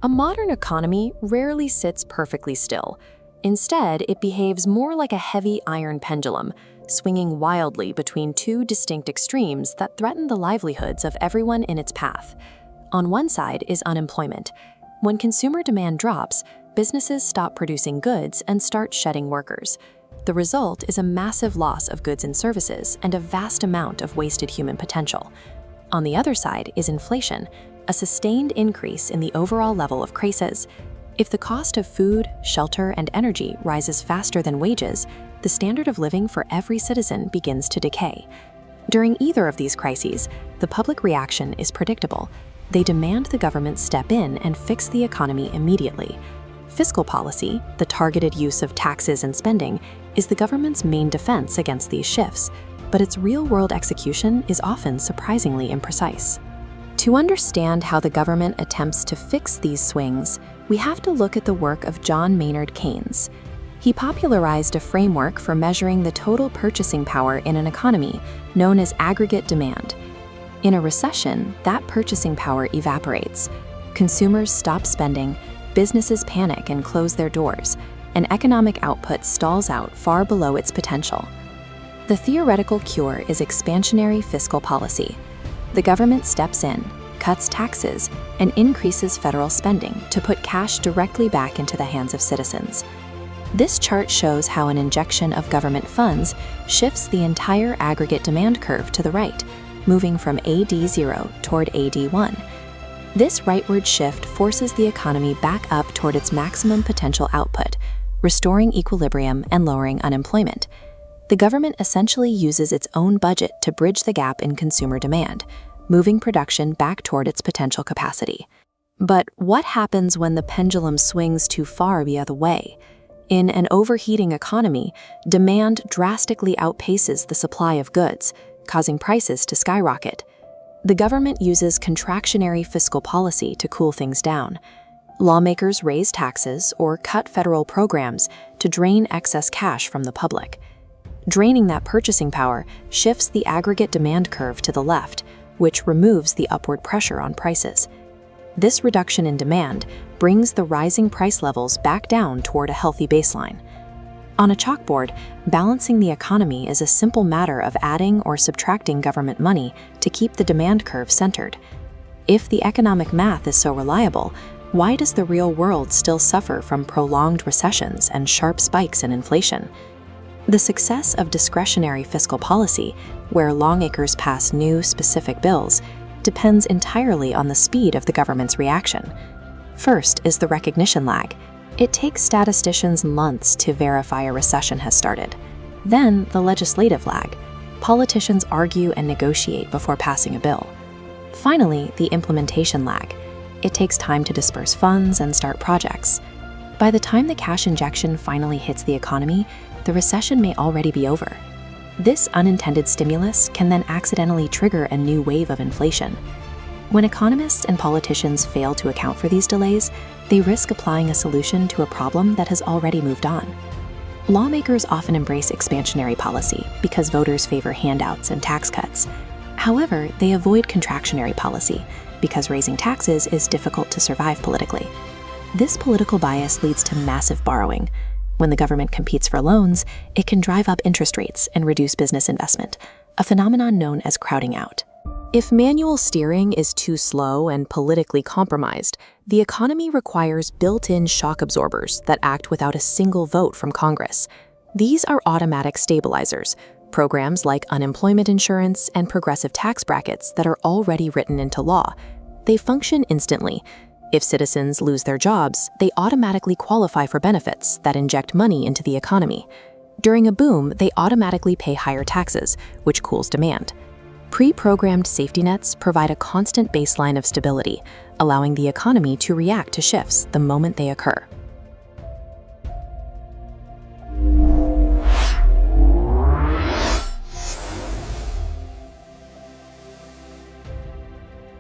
A modern economy rarely sits perfectly still. Instead, it behaves more like a heavy iron pendulum, swinging wildly between two distinct extremes that threaten the livelihoods of everyone in its path. On one side is unemployment. When consumer demand drops, businesses stop producing goods and start shedding workers. The result is a massive loss of goods and services and a vast amount of wasted human potential. On the other side is inflation, a sustained increase in the overall level of crises. If the cost of food, shelter, and energy rises faster than wages, the standard of living for every citizen begins to decay. During either of these crises, the public reaction is predictable. They demand the government step in and fix the economy immediately. Fiscal policy, the targeted use of taxes and spending, is the government's main defense against these shifts, but its real-world execution is often surprisingly imprecise. To understand how the government attempts to fix these swings, we have to look at the work of John Maynard Keynes. He popularized a framework for measuring the total purchasing power in an economy, known as aggregate demand. In a recession, that purchasing power evaporates. Consumers stop spending, businesses panic and close their doors, and economic output stalls out far below its potential. The theoretical cure is expansionary fiscal policy. The government steps in, cuts taxes, and increases federal spending to put cash directly back into the hands of citizens. This chart shows how an injection of government funds shifts the entire aggregate demand curve to the right, moving from AD0 toward AD1. This rightward shift forces the economy back up toward its maximum potential output, restoring equilibrium and lowering unemployment. The government essentially uses its own budget to bridge the gap in consumer demand, moving production back toward its potential capacity. But what happens when the pendulum swings too far the other way? In an overheating economy, demand drastically outpaces the supply of goods, causing prices to skyrocket. The government uses contractionary fiscal policy to cool things down. Lawmakers raise taxes or cut federal programs to drain excess cash from the public. Draining that purchasing power shifts the aggregate demand curve to the left, which removes the upward pressure on prices. This reduction in demand brings the rising price levels back down toward a healthy baseline. On a chalkboard, balancing the economy is a simple matter of adding or subtracting government money to keep the demand curve centered. If the economic math is so reliable, why does the real world still suffer from prolonged recessions and sharp spikes in inflation? The success of discretionary fiscal policy, where lawmakers pass new, specific bills, depends entirely on the speed of the government's reaction. First is the recognition lag. It takes statisticians months to verify a recession has started. Then the legislative lag. Politicians argue and negotiate before passing a bill. Finally, the implementation lag. It takes time to disperse funds and start projects. By the time the cash injection finally hits the economy, the recession may already be over. This unintended stimulus can then accidentally trigger a new wave of inflation. When economists and politicians fail to account for these delays, they risk applying a solution to a problem that has already moved on. Lawmakers often embrace expansionary policy because voters favor handouts and tax cuts. However, they avoid contractionary policy because raising taxes is difficult to survive politically. This political bias leads to massive borrowing. When the government competes for loans, it can drive up interest rates and reduce business investment, a phenomenon known as crowding out. If manual steering is too slow and politically compromised, the economy requires built-in shock absorbers that act without a single vote from Congress. These are automatic stabilizers, programs like unemployment insurance and progressive tax brackets that are already written into law. They function instantly. If citizens lose their jobs, they automatically qualify for benefits that inject money into the economy. During a boom, they automatically pay higher taxes, which cools demand. Pre-programmed safety nets provide a constant baseline of stability, allowing the economy to react to shifts the moment they occur.